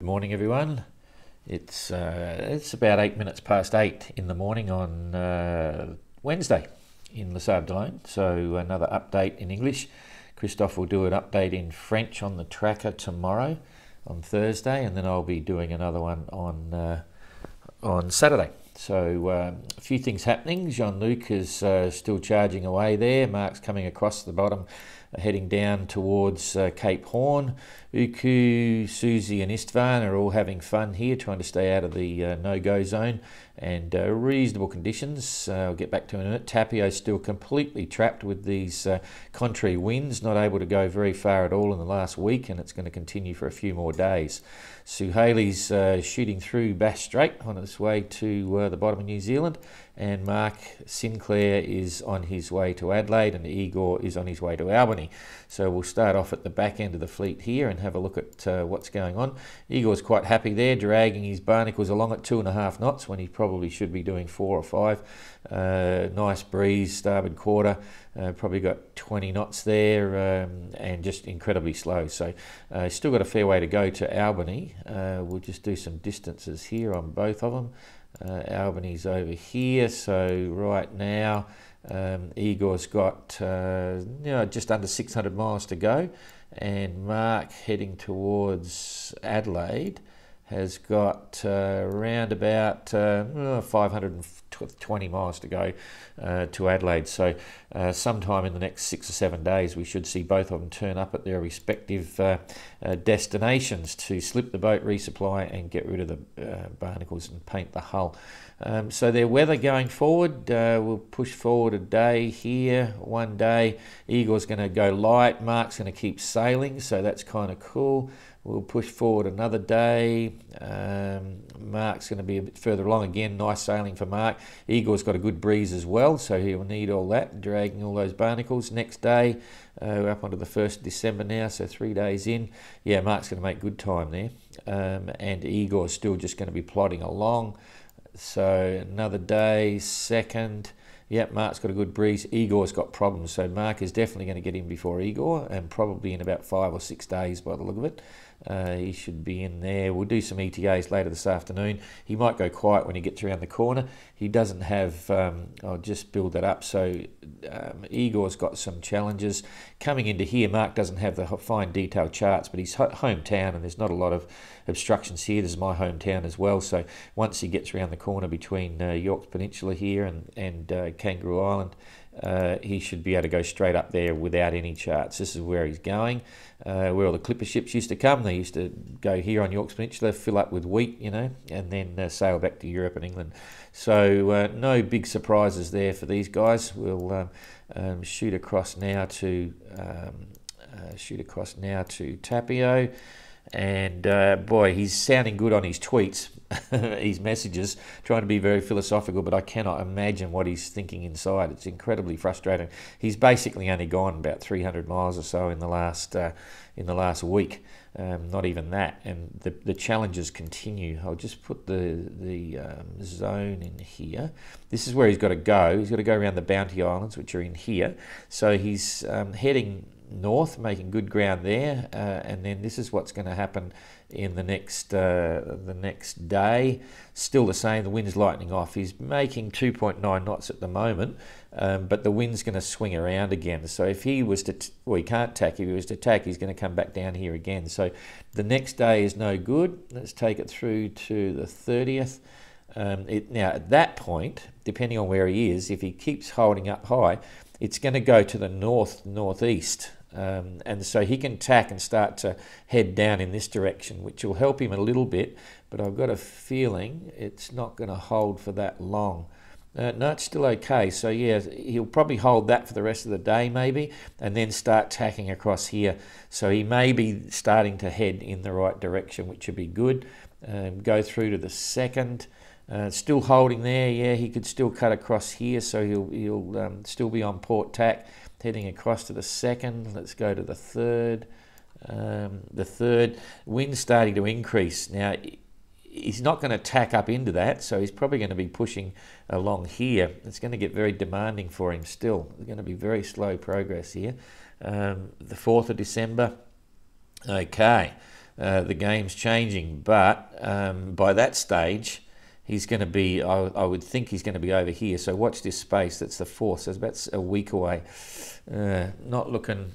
Morning, everyone. It's about 8 minutes past 8 in the morning on Wednesday in Les Sables. So another update in English. Christophe will do an update in French on the tracker tomorrow, on Thursday, and then I'll be doing another one on Saturday. So a few things happening. Jean-Luc is still charging away there. Mark's coming across the bottom, heading down towards Cape Horn. Uku, Susie and Istvan are all having fun here, trying to stay out of the no-go zone, and reasonable conditions. I'll get back to it in a minute. Tapio's still completely trapped with these contrary winds, not able to go very far at all in the last week, and it's going to continue for a few more days. Suhaili's shooting through Bass Strait on its way to the bottom of New Zealand, and Mark Sinclair is on his way to Adelaide, and Igor is on his way to Albany. So we'll start off at the back end of the fleet here and have a look at what's going on. Igor's quite happy there, dragging his barnacles along at 2.5 knots when he probably should be doing 4 or 5. Nice breeze, starboard quarter, probably got 20 knots there, and just incredibly slow. So still got a fair way to go to Albany. We'll just do some distances here on both of them. Albany's over here, so right now Igor's got just under 600 miles to go, and Mark heading towards Adelaide has got around about 520 miles to go to Adelaide. So sometime in the next 6 or 7 days we should see both of them turn up at their respective destinations to slip the boat, resupply and get rid of the barnacles and paint the hull. So their weather going forward, we'll push forward a day here, 1 day. Igor's going to go light, Mark's going to keep sailing, so that's kind of cool. We'll push forward another day. Mark's going to be a bit further along again. Nice sailing for Mark. Igor's got a good breeze as well, so he'll need all that, dragging all those barnacles. Next day, we're up onto the 1st of December now, so 3 days in. Yeah, Mark's going to make good time there. And Igor's still just going to be plodding along. So another day, 2nd. Yep, Mark's got a good breeze. Igor's got problems, so Mark is definitely going to get in before Igor, and probably in about 5 or 6 days by the look of it. He should be in there. We'll do some ETAs later this afternoon. He might go quiet when he gets around the corner. He doesn't have, I'll just build that up. So Igor's got some challenges. Coming into here, Mark doesn't have the fine detailed charts, but he's hometown and there's not a lot of obstructions here. This is my hometown as well. So once he gets around the corner between York's Peninsula here and Kangaroo Island, he should be able to go straight up there without any charts. This is where he's going, where all the clipper ships used to come. They used to go here on York's Peninsula, fill up with wheat, and then sail back to Europe and England. So no big surprises there for these guys. We'll shoot across now to Tapio, and boy, he's sounding good on his tweets. His messages, trying to be very philosophical, but I cannot imagine what he's thinking inside. It's incredibly frustrating. He's basically only gone about 300 miles or so in the last week, not even that, and the challenges continue. I'll just put the zone in here. This is where he's got to go. He's got to go around the Bounty Islands, which are in here. So he's heading north, making good ground there, and then this is what's going to happen in the next day. Still the same, the wind's lightening off. He's making 2.9 knots at the moment, but the wind's going to swing around again. So if he was to, he can't tack. If he was to tack, he's going to come back down here again. So the next day is no good. Let's take it through to the 30th. Now at that point, depending on where he is, if he keeps holding up high, it's going to go to the northeast, and so he can tack and start to head down in this direction, which will help him a little bit, but I've got a feeling it's not going to hold for that long. No, it's still okay. So yeah, he'll probably hold that for the rest of the day maybe, and then start tacking across here. So he may be starting to head in the right direction, which would be good. Go through to the 2nd. Still holding there. Yeah, he could still cut across here, so he'll still be on port tack, heading across to the 2nd. Let's go to the 3rd. The 3rd, wind's starting to increase. Now, he's not going to tack up into that, so he's probably going to be pushing along here. It's going to get very demanding for him still. It's going to be very slow progress here. The 4th of December. Okay. the game's changing. But by that stage, he's going to be, I would think he's going to be over here. So watch this space. That's the 4th. So it's about a week away. Not looking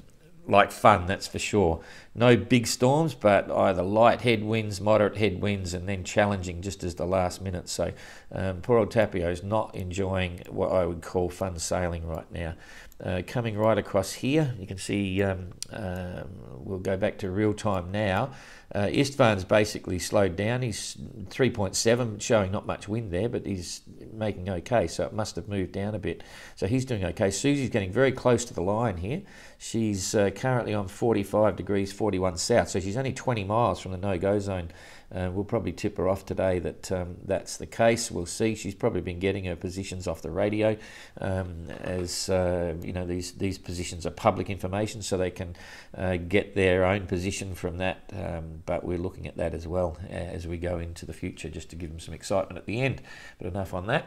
like fun, that's for sure. No big storms, but either light headwinds, moderate headwinds, and then challenging just as the last minute. So poor old Tapio's not enjoying what I would call fun sailing right now. Coming right across here, you can see, we'll go back to real time now. Istvan's basically slowed down. He's 3.7, showing not much wind there, but he's making okay, so it must have moved down a bit. So he's doing okay. Susie's getting very close to the line here. She's currently on 45 degrees 41 south, so she's only 20 miles from the no-go zone. We'll probably tip her off today that that's the case. We'll see. She's probably been getting her positions off the radio, as you know, these positions are public information, so they can get their own position from that. But we're looking at that as well as we go into the future, just to give them some excitement at the end. But enough on that.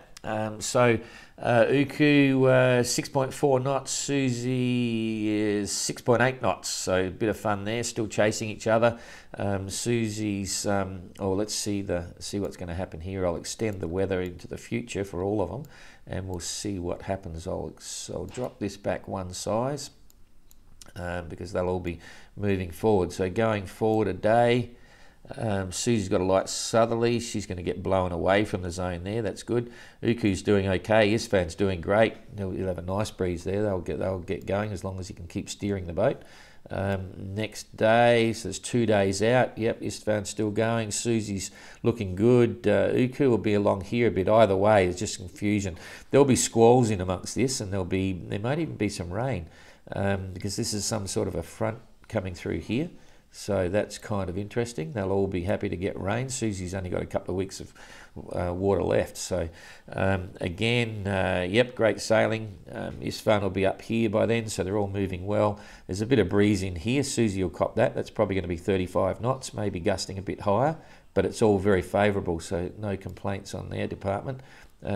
So Uku 6.4 knots, Susie is 6.8 knots, so a bit of fun there, still chasing each other. Susie's, let's see what's going to happen here. I'll extend the weather into the future for all of them, and we'll see what happens. I'll drop this back one size because they'll all be moving forward. So going forward a day, Susie's got a light southerly. She's going to get blown away from the zone there. That's good. Uku's doing okay. Istvan's doing great. He'll have a nice breeze there. They'll get going as long as he can keep steering the boat. Next day, so there's 2 days out. Yep, Istvan's still going. Susie's looking good. Uku will be along here a bit. Either way, it's just confusion. There'll be squalls in amongst this, and there might even be some rain because this is some sort of a front coming through here. So that's kind of interesting. They'll all be happy to get rain. Susie's only got a couple of weeks of water left. So again, yep, great sailing. Istvan will be up here by then, so they're all moving well. There's a bit of breeze in here. Susie will cop that. That's probably going to be 35 knots, maybe gusting a bit higher, but it's all very favourable, so no complaints on their department.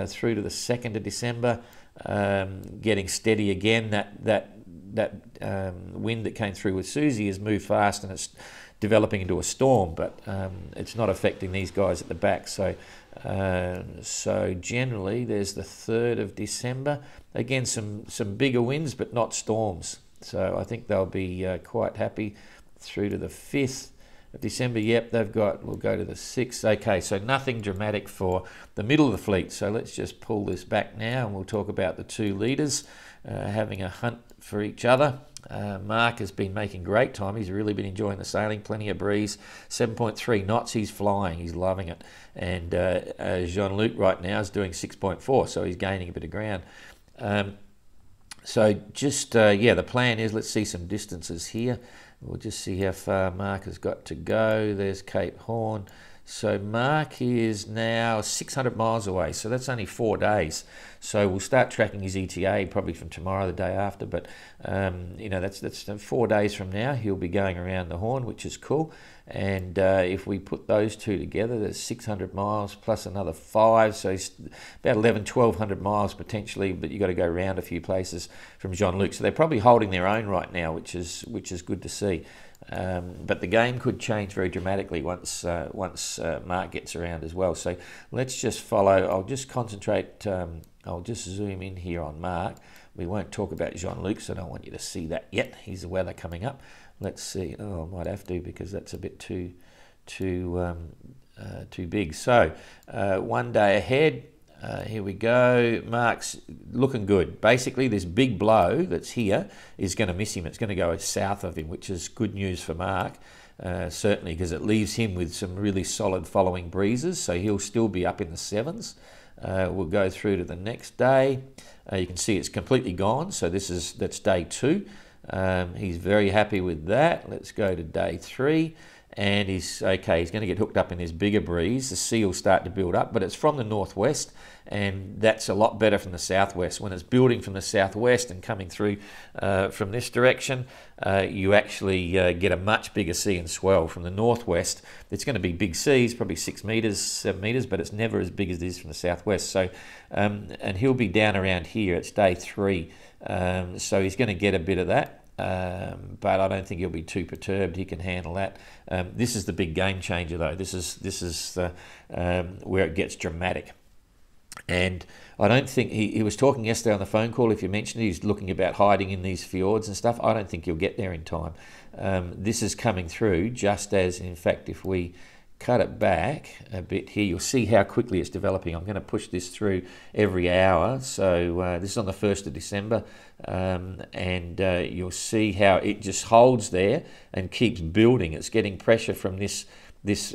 Through to the 2nd of December, getting steady again. That wind that came through with Susie has moved fast, and it's developing into a storm, but it's not affecting these guys at the back. So generally there's the 3rd of December. Again, some bigger winds, but not storms. So I think they'll be quite happy. Through to the 5th of December. Yep, we'll go to the 6th. Okay, so nothing dramatic for the middle of the fleet. So let's just pull this back now, and we'll talk about the 2 leaders having a hunt for each other. Mark has been making great time. He's really been enjoying the sailing, plenty of breeze. 7.3 knots, he's flying, he's loving it. And Jean-Luc right now is doing 6.4, so he's gaining a bit of ground. So just, the plan is, let's see some distances here. We'll just see how far Mark has got to go. There's Cape Horn. So Mark is now 600 miles away, so that's only 4 days. So we'll start tracking his ETA probably from tomorrow, the day after, but that's 4 days from now. He'll be going around the Horn, which is cool. And if we put those two together, there's 600 miles plus another 5, so it's about 1,100 miles potentially, but you've got to go around a few places from Jean-Luc. So they're probably holding their own right now, which is good to see. But the game could change very dramatically once Mark gets around as well. So let's just follow. I'll just concentrate. I'll just zoom in here on Mark. We won't talk about Jean-Luc, so I don't want you to see that yet. Here's the weather coming up. Let's see. Oh, I might have to because that's a bit too big. So 1 day ahead. Here we go. Mark's looking good. Basically, this big blow that's here is going to miss him. It's going to go south of him, which is good news for Mark, certainly, because it leaves him with some really solid following breezes, so he'll still be up in the 7s. We'll go through to the next day. You can see it's completely gone, so that's day 2. He's very happy with that. Let's go to day 3. And he's going to get hooked up in this bigger breeze. The sea will start to build up, but it's from the northwest, and that's a lot better from the southwest. When it's building from the southwest and coming through from this direction, you actually get a much bigger sea and swell. From the northwest, it's going to be big seas, probably 6 meters, 7 meters, but it's never as big as it is from the southwest. So, and he'll be down around here. It's day 3, so he's going to get a bit of that. but I don't think he'll be too perturbed. He can handle that. This is the big game changer, though. This is the, where it gets dramatic. And I don't think he was talking yesterday on the phone call. If you mentioned it, he's looking about hiding in these fjords and stuff. I don't think he'll get there in time. This is coming through just as, in fact, if we cut it back a bit here, you'll see how quickly it's developing. I'm going to push this through every hour. So this is on the 1st of December, and you'll see how it just holds there and keeps building. It's getting pressure from this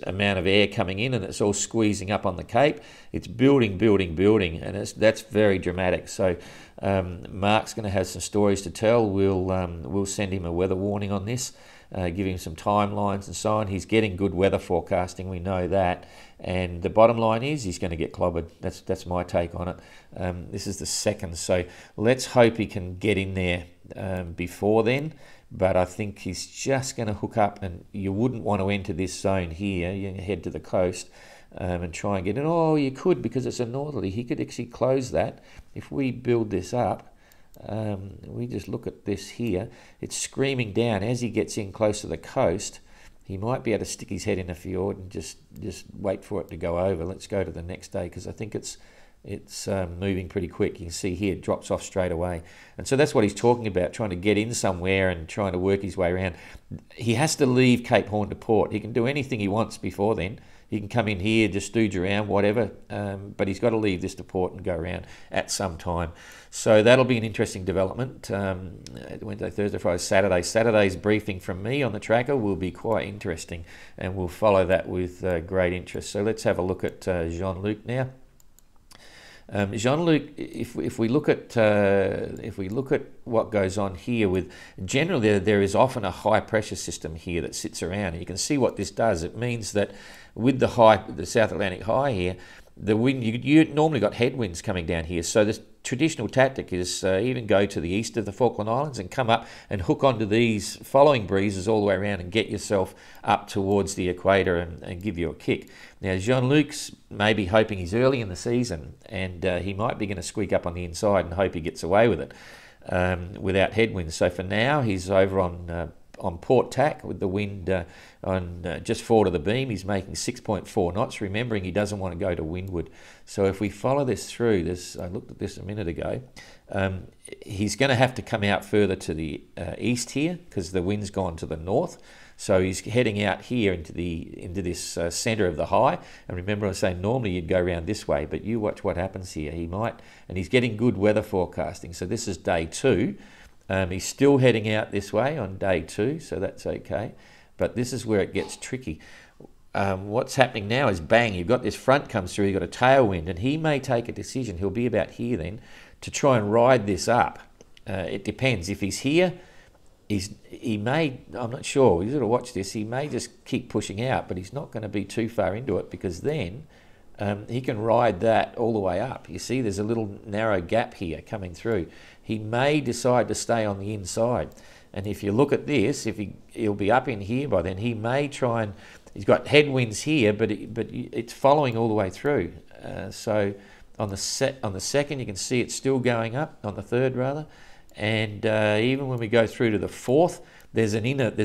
amount of air coming in, and it's all squeezing up on the Cape. It's building, and that's very dramatic. So Mark's going to have some stories to tell. We'll send him a weather warning on this, give him some timelines and so on. He's getting good weather forecasting, we know that. And the bottom line is he's going to get clobbered. That's my take on it. This is the 2nd, so let's hope he can get in there before then. But I think he's just going to hook up, and you wouldn't want to enter this zone here. You head to the coast and try and get in. Oh, you could, because it's a northerly. He could actually close that. If we build this up, we just look at this here. It's screaming down as he gets in close to the coast. He might be able to stick his head in a fjord and just wait for it to go over. Let's go to the next day, because I think it's moving pretty quick. You can see here it drops off straight away. And so that's what he's talking about, trying to get in somewhere and trying to work his way around. He has to leave Cape Horn to port. He can do anything he wants before then. He can come in here, just stooge around, whatever, but he's got to leave this to port and go around at some time. So that'll be an interesting development. Wednesday, Thursday, Friday, Saturday. Saturday's briefing from me on the tracker will be quite interesting, and we'll follow that with great interest. So let's have a look at Jean-Luc now. Jean-Luc, if we look at what goes on here with, generally there is often a high pressure system here that sits around, and you can see what this does. It means that with the South Atlantic high here, the wind, you normally got headwinds coming down here. So the traditional tactic is even go to the east of the Falkland Islands and come up and hook onto these following breezes all the way around and get yourself up towards the equator and give you a kick. Now, Jean-Luc's maybe hoping he's early in the season, and he might be going to squeak up on the inside and hope he gets away with it without headwinds. So for now, he's over on port tack with the wind on just forward of the beam. He's making 6.4 knots, remembering he doesn't want to go to windward. So if we follow this through, I looked at this a minute ago, he's going to have to come out further to the east here, because the wind's gone to the north. So he's heading out here into this centre of the high. And remember, I was saying normally you'd go around this way, but you watch what happens here. He might, and he's getting good weather forecasting. So this is day 2. He's still heading out this way on day 2, so that's okay. But this is where it gets tricky. What's happening now is, bang, you've got this front comes through, you've got a tailwind, and he may take a decision, he'll be about here then, to try and ride this up. It depends. If he's here, he may, I'm not sure, you've got to watch this, he may just keep pushing out, but he's not going to be too far into it, because then he can ride that all the way up. You see there's a little narrow gap here coming through. He may decide to stay on the inside. And if you look at this, he'll be up in here by then, he may try and, he's got headwinds here, but it's following all the way through. So on the 2nd, you can see it's still going up, on the 3rd rather. And even when we go through to the 4th, there's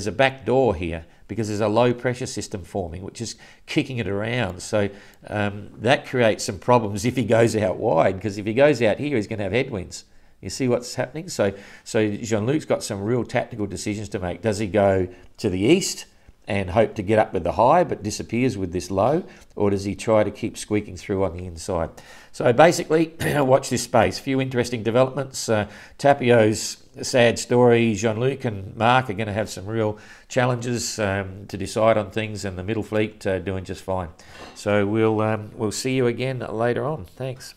a back door here, because there's a low pressure system forming, which is kicking it around. So that creates some problems if he goes out wide, because if he goes out here, he's going to have headwinds. You see what's happening? So Jean-Luc's got some real tactical decisions to make. Does he go to the east and hope to get up with the high but disappears with this low, or does he try to keep squeaking through on the inside? So basically, watch this space. A few interesting developments. Tapio's sad story. Jean-Luc and Mark are going to have some real challenges to decide on things, and the middle fleet doing just fine. So we'll see you again later on. Thanks.